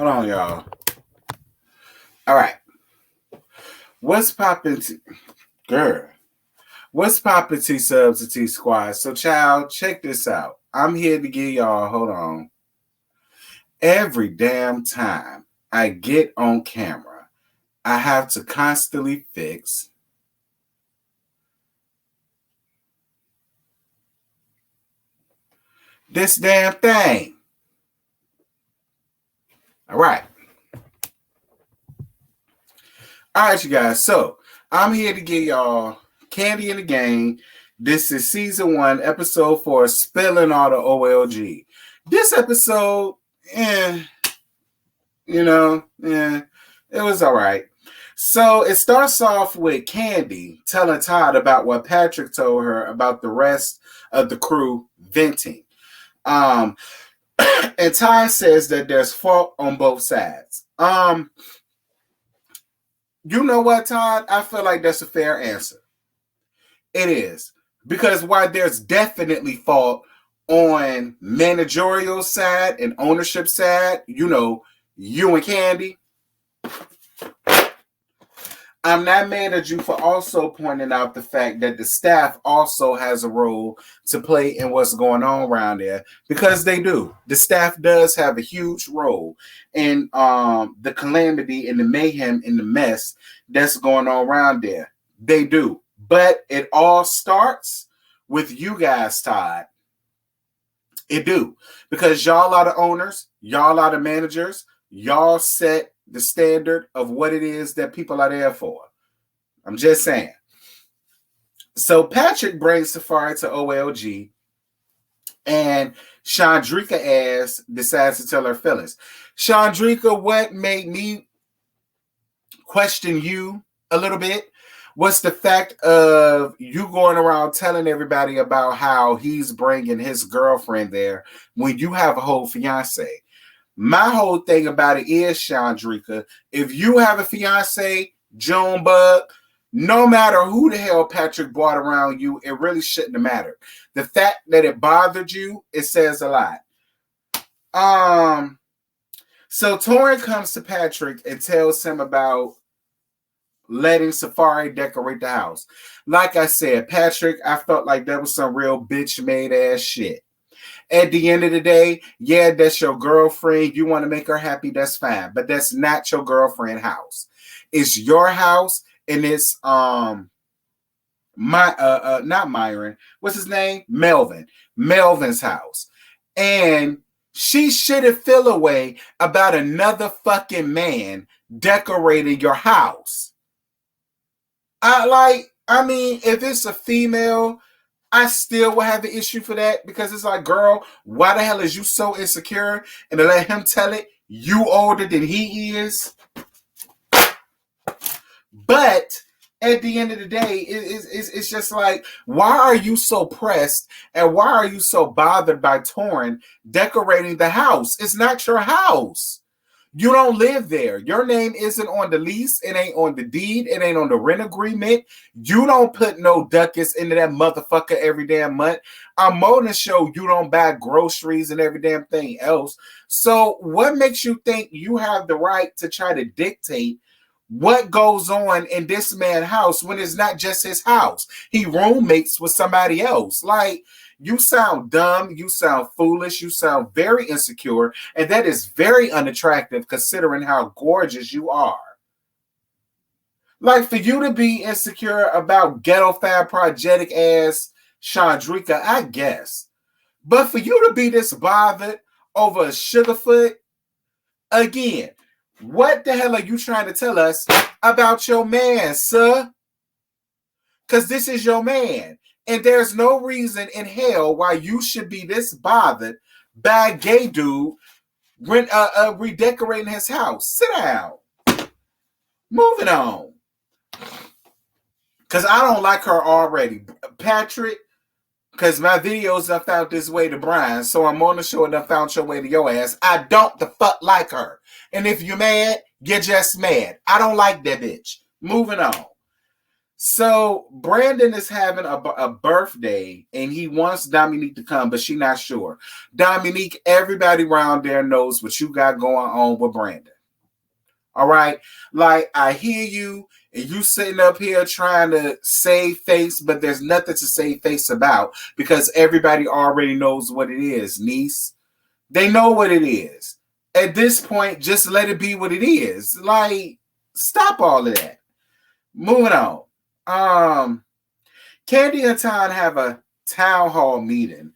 Hold on, y'all. All right. What's poppin', girl? What's poppin', T-Subs and T-Squad? So, child, check this out. I'm here to give y'all, hold on. Every damn time I get on camera, I have to constantly fix this damn thing. All right. All right, you guys. So, I'm here to give y'all Kandi in the Game. This is season 1, episode 4, Spilling All the OLG. This episode, it was all right. So it starts off with Kandi telling Todd about what Patrick told her about the rest of the crew venting. And Todd says that there's fault on both sides. You know what, Todd? I feel like that's a fair answer. It is. Because while there's definitely fault on managerial side and ownership side, you and Kandi, I'm not mad at you for also pointing out the fact that the staff also has a role to play in what's going on around there, because they do. The staff does have a huge role in the calamity and the mayhem and the mess that's going on around there. They do. But it all starts with you guys, Todd. It do. Because y'all are the owners, y'all are the managers, y'all set the standard of what it is that people are there for. I'm just saying. So Patrick brings Safari to OLG, and Chandrika decides to tell her feelings. Chandrika, what made me question you a little bit was the fact of you going around telling everybody about how he's bringing his girlfriend there when you have a whole fiance. My whole thing about it is, Chandrika, if you have a fiance, Junebug, no matter who the hell Patrick brought around you, it really shouldn't have mattered. The fact that it bothered you, it says a lot. So Torrin comes to Patrick and tells him about letting Safari decorate the house. Like I said, Patrick, I felt like that was some real bitch-made ass shit. At the end of the day, yeah, that's your girlfriend. You want to make her happy, that's fine. But that's not your girlfriend's house. It's your house, and it's not Myron. What's his name? Melvin. Melvin's house. And she shouldn't feel a way about another fucking man decorating your house. If it's a female, I still will have an issue for that, because it's like, girl, why the hell is you so insecure? And to let him tell it, you older than he is. But at the end of the day, it's just like, why are you so pressed and why are you so bothered by Torrin decorating the house? It's not your house. You don't live there. Your name isn't on the lease. It ain't on the deed. It ain't on the rent agreement. You don't put no ducats into that motherfucker every damn month. I'm more than sure you don't buy groceries and every damn thing else. So what makes you think you have the right to try to dictate what goes on in this man's house when it's not just his house? He roommates with somebody else. Like, you sound dumb, you sound foolish, you sound very insecure, and that is very unattractive considering how gorgeous you are. Like, for you to be insecure about ghetto fab project ass Chandrika, I guess. But for you to be this bothered over a Sugarfoot, again, what the hell are you trying to tell us about your man, sir? Because this is your man. And there's no reason in hell why you should be this bothered by a gay dude redecorating his house. Sit down. Moving on. Because I don't like her already. Patrick, because my videos have found this way to Brian, so I'm on the show and I found your way to your ass. I don't the fuck like her. And if you're mad, you're just mad. I don't like that bitch. Moving on. So Brandon is having a birthday and he wants Dominique to come, but she's not sure. Dominique, everybody around there knows what you got going on with Brandon. All right. Like, I hear you and you sitting up here trying to save face, but there's nothing to save face about because everybody already knows what it is, niece. They know what it is. At this point, just let it be what it is. Like, stop all of that. Moving on. Kandi and Todd have a town hall meeting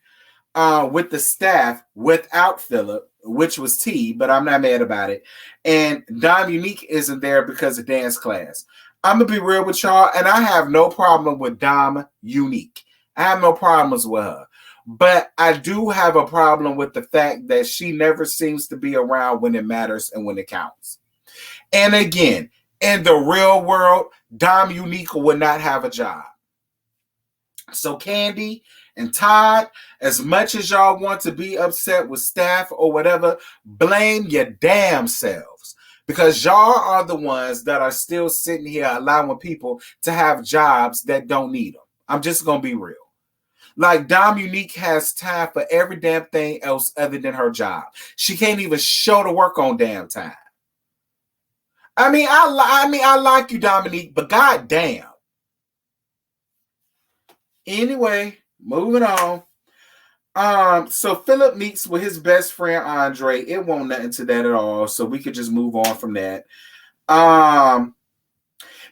with the staff without Philip, which was T, but I'm not mad about it. And Dom Unique isn't there because of dance class. I'm gonna be real with y'all, and I have no problem with Dom Unique. I have no problems with her. But I do have a problem with the fact that she never seems to be around when it matters and when it counts. And again, in the real world, Dom Unique would not have a job. So Kandi and Todd, as much as y'all want to be upset with staff or whatever, blame your damn selves. Because y'all are the ones that are still sitting here allowing people to have jobs that don't need them. I'm just going to be real. Like, Dom Unique has time for every damn thing else other than her job. She can't even show to work on damn time. I like you, Dominique, but goddamn. Anyway, moving on. So Philip meets with his best friend Andre. It won't nothing to that at all, so we could just move on from that.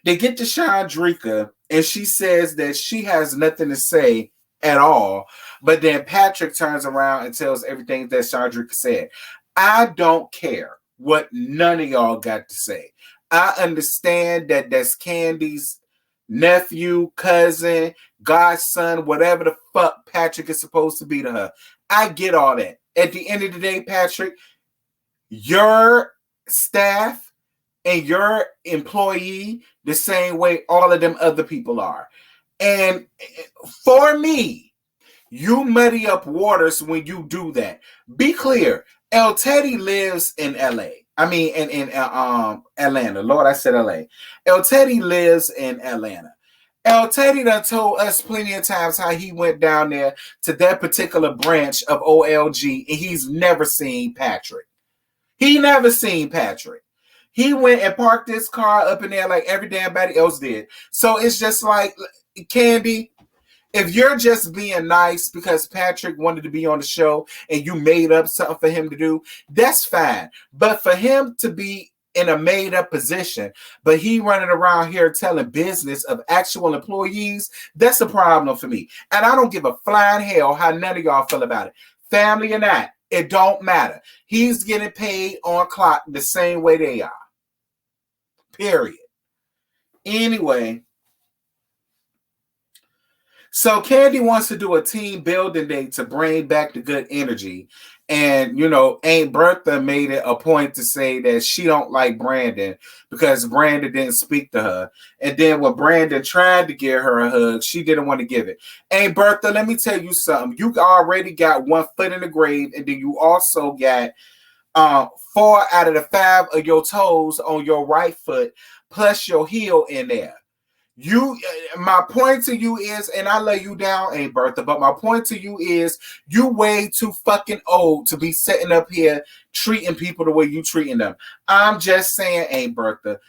They get to Chandrika, and she says that she has nothing to say at all. But then Patrick turns around and tells everything that Chandrika said. I don't care what none of y'all got to say. I understand that that's Kandi's nephew, cousin, godson, whatever the fuck Patrick is supposed to be to her. I get all that. At the end of the day, Patrick, your staff and your employee the same way all of them other people are. And for me, you muddy up waters when you do that. Be clear. El Teddy lives in LA. I mean, in Atlanta. Lord, I said LA. El Teddy lives in Atlanta. El Teddy done told us plenty of times how he went down there to that particular branch of OLG and he's never seen Patrick. He never seen Patrick. He went and parked his car up in there like every damn body else did. So it's just like, Kandi, if you're just being nice because Patrick wanted to be on the show and you made up something for him to do, that's fine. But for him to be in a made up position, but he running around here telling business of actual employees, that's a problem for me. And I don't give a flying hell how none of y'all feel about it. Family or not, it don't matter. He's getting paid on clock the same way they are. Period. Anyway, so Kandi wants to do a team building day to bring back the good energy. And, Aunt Bertha made it a point to say that she don't like Brandon because Brandon didn't speak to her. And then when Brandon tried to give her a hug, she didn't want to give it. Aunt Bertha, let me tell you something. You already got 1 foot in the grave, and then you also got 4 out of the 5 of your toes on your right foot, plus your heel in there. My point to you is, and I lay you down, Aunt Bertha, but my point to you is you way too fucking old to be sitting up here treating people the way you treating them. I'm just saying, Aunt Bertha,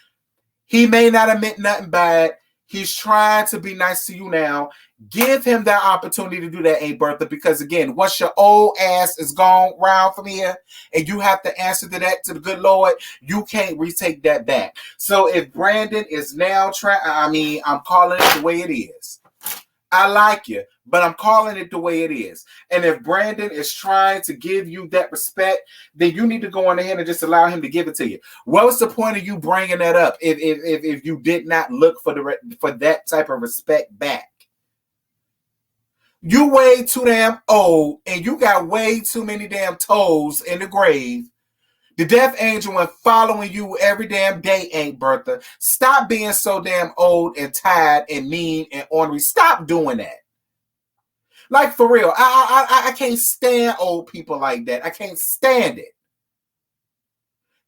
he may not have meant nothing bad. He's trying to be nice to you now. Give him that opportunity to do that, Aunt Bertha, because again, once your old ass is gone round from here and you have to answer to that, to the good Lord, you can't retake that back. So if Brandon is now I'm calling it the way it is. I like you, but I'm calling it the way it is. And if Brandon is trying to give you that respect, then you need to go on ahead and just allow him to give it to you. What was the point of you bringing that up if you did not look for that type of respect back? You way too damn old, and you got way too many damn toes in the grave. The death angel went following you every damn day, Aunt Bertha. Stop being so damn old and tired and mean and ornery. Stop doing that. Like, for real, I can't stand old people like that. I can't stand it.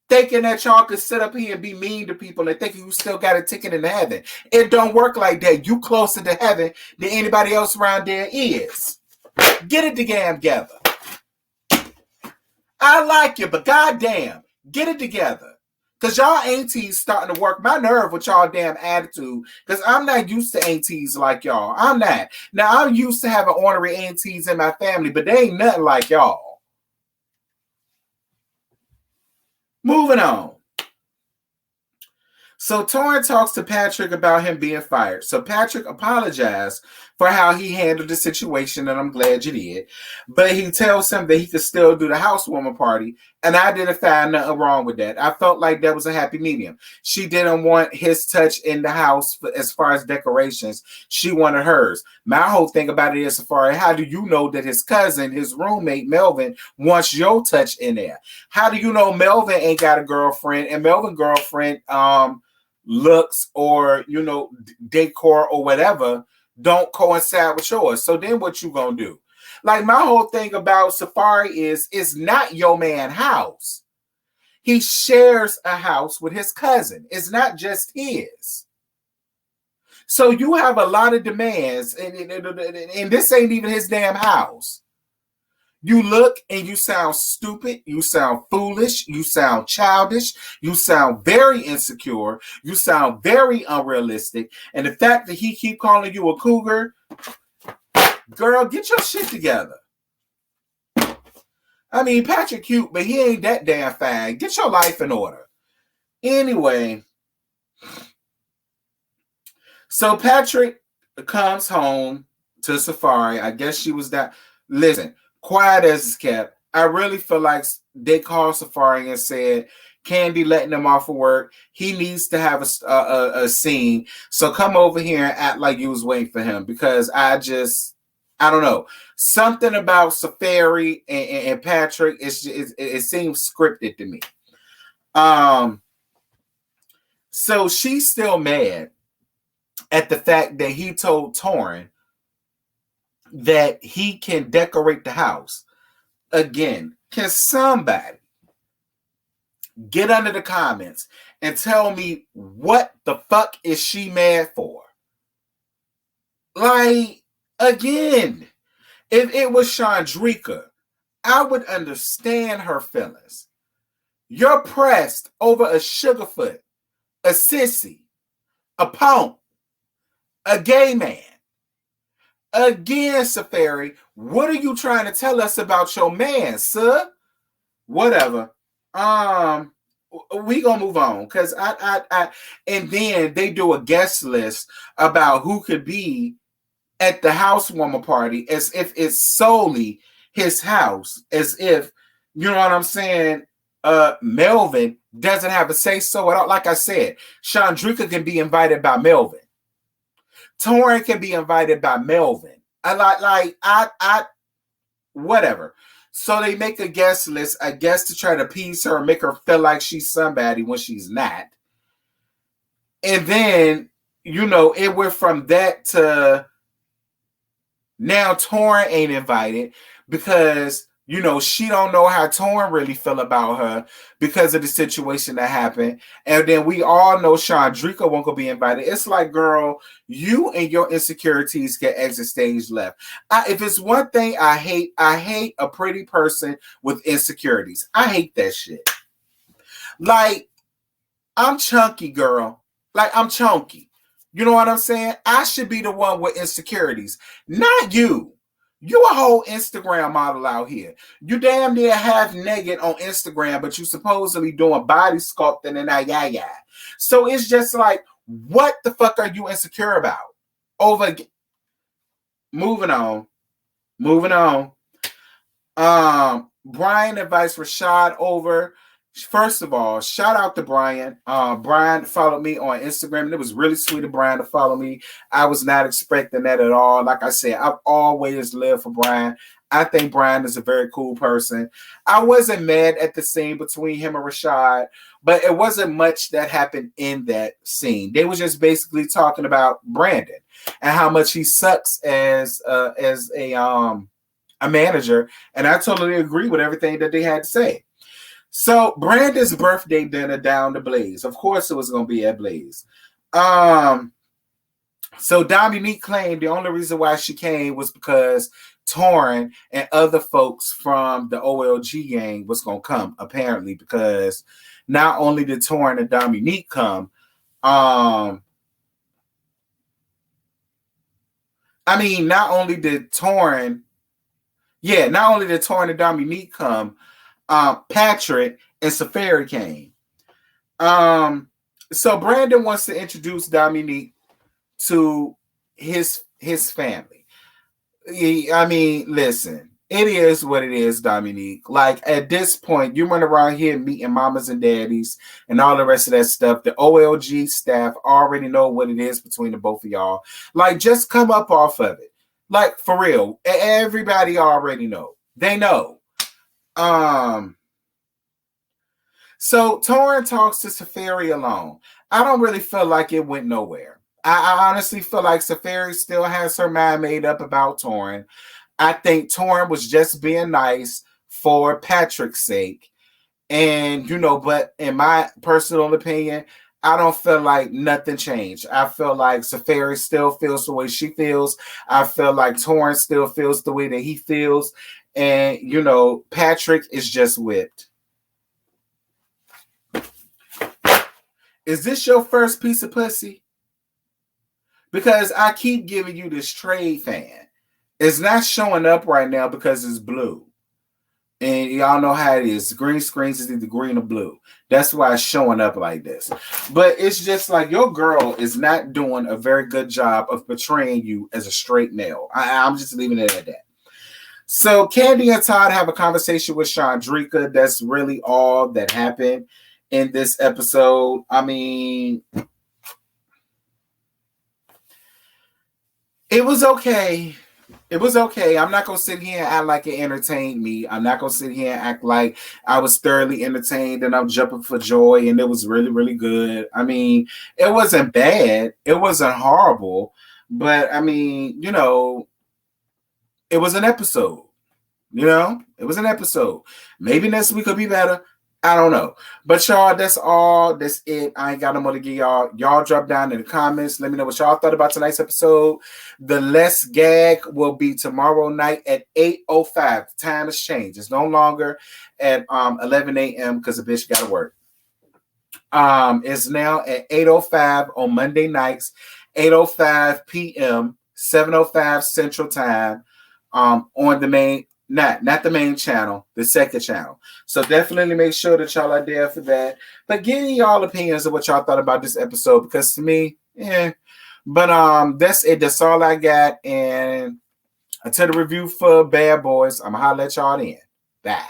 thinking that y'all could sit up here and be mean to people and thinking you still got a ticket into heaven. It don't work like that. You closer to heaven than anybody else around there is. Get it together. I like you, but goddamn, get it together. Because y'all aunties starting to work my nerve with y'all damn attitude. Because I'm not used to aunties like y'all. I'm not. Now, I'm used to having ornery aunties in my family, but they ain't nothing like y'all. Moving on. So Torrin talks to Patrick about him being fired. So Patrick apologized for how he handled the situation, and I'm glad you did. But he tells him that he could still do the housewarming party, and I didn't find nothing wrong with that. I felt like that was a happy medium. She didn't want his touch in the house as far as decorations. She wanted hers. My whole thing about it is, Safari, how do you know that his cousin, his roommate, Melvin, wants your touch in there? How do you know Melvin ain't got a girlfriend, and Melvin's girlfriend, looks or decor or whatever don't coincide with yours? So then what you gonna do? Like, my whole thing about Safari is it's not your man's house. He shares a house with his cousin. It's not just his. So you have a lot of demands, and this ain't even his damn house. You look and you sound stupid, you sound foolish, you sound childish, you sound very insecure, you sound very unrealistic, and the fact that he keep calling you a cougar, girl, get your shit together. I mean, Patrick cute, but he ain't that damn fine. Get your life in order. Anyway, so Patrick comes home to Safari. I guess she was that. Listen. Quiet as it's kept, I really feel like they called Safari and said, Kandi letting him off of work. He needs to have a scene. So come over here and act like you was waiting for him, because I don't know. Something about Safari and Patrick, it seems scripted to me. So she's still mad at the fact that he told Torrin that he can decorate the house. Again, can somebody get under the comments and tell me what the fuck is she mad for? Like, again, if it was Chandrika, I would understand her feelings. You're pressed over a sugarfoot, a sissy, a punk, a gay man. Again, Safari, what are you trying to tell us about your man, sir? Whatever. We gonna move on, because I and then they do a guest list about who could be at the housewarming party, as if it's solely his house, as if, you know what I'm saying, Melvin doesn't have a say so at all. Like I said, Chandrika can be invited by Melvin. Torrin can be invited by Melvin. Whatever. So they make a guest list, I guess, to try to appease her and make her feel like she's somebody when she's not. And then, it went from that to now Torrin ain't invited because, she don't know how Torrin really feel about her because of the situation that happened. And then we all know Chandrika won't go be invited. It's like, girl, you and your insecurities get exit stage left. If it's one thing I hate a pretty person with insecurities. I hate that shit. Like, I'm chunky, girl. Like, I'm chunky. You know what I'm saying? I should be the one with insecurities, not you. You a whole Instagram model out here. You damn near half naked on Instagram, but you supposedly doing body sculpting and that. So it's just like, what the fuck are you insecure about? Moving on. Brian invites Rashad over. First of all, shout out to Brian. Brian followed me on Instagram, and it was really sweet of Brian to follow me. I was not expecting that at all. Like I said, I've always lived for Brian. I think Brian is a very cool person. I wasn't mad at the scene between him and Rashad, but it wasn't much that happened in that scene. They were just basically talking about Brandon and how much he sucks as a manager, and I totally agree with everything that they had to say. So Brandon's birthday dinner down the Blaze. Of course, it was gonna be at Blaze. So Dominique claimed the only reason why she came was because Torrin and other folks from the OLG gang was gonna come, apparently, because not only did Torrin and Dominique come, not only did Torrin and Dominique come, Patrick and Safari came. So Brandon wants to introduce Dominique to his family. Listen, it is what it is, Dominique. Like, at this point, you run around here meeting mamas and daddies and all the rest of that stuff. The OLG staff already know what it is between the both of y'all. Like, just come up off of it. Like, for real. Everybody already know. They know. So Torrin talks to Safari alone. I don't really feel like it went nowhere. I honestly feel like Safari still has her mind made up about Torrin. I think Torrin was just being nice for Patrick's sake. And, but in my personal opinion, I don't feel like nothing changed. I feel like Safari still feels the way she feels. I feel like Torrin still feels the way that he feels. And, Patrick is just whipped. Is this your first piece of pussy? Because I keep giving you this trade fan. It's not showing up right now because it's blue. And y'all know how it is. Green screens is either green or blue. That's why it's showing up like this. But it's just like your girl is not doing a very good job of portraying you as a straight male. I'm just leaving it at that. So Kandi and Todd have a conversation with Chandrika. That's really all that happened in this episode. It was okay. It was okay. I'm not going to sit here and act like it entertained me. I'm not going to sit here and act like I was thoroughly entertained and I'm jumping for joy and it was really, really good. It wasn't bad. It wasn't horrible. But, it was an episode. It was an episode. Maybe next week will be better. I don't know. But y'all, that's all. That's it. I ain't got no more to give y'all. Y'all drop down in the comments. Let me know what y'all thought about tonight's episode. The Let's Gag will be tomorrow night at 8:05. The time has changed. It's no longer at 11 a.m. because the bitch got to work. It's now at 8:05 on Monday nights, 8:05 p.m., 7:05 Central Time, on the main. Not the main channel, the second channel. So definitely make sure that y'all are there for that. But give me y'all opinions of what y'all thought about this episode, because to me, But that's it. That's all I got. And until the review for Bad Boys, I'm gonna holler at y'all then. Bye.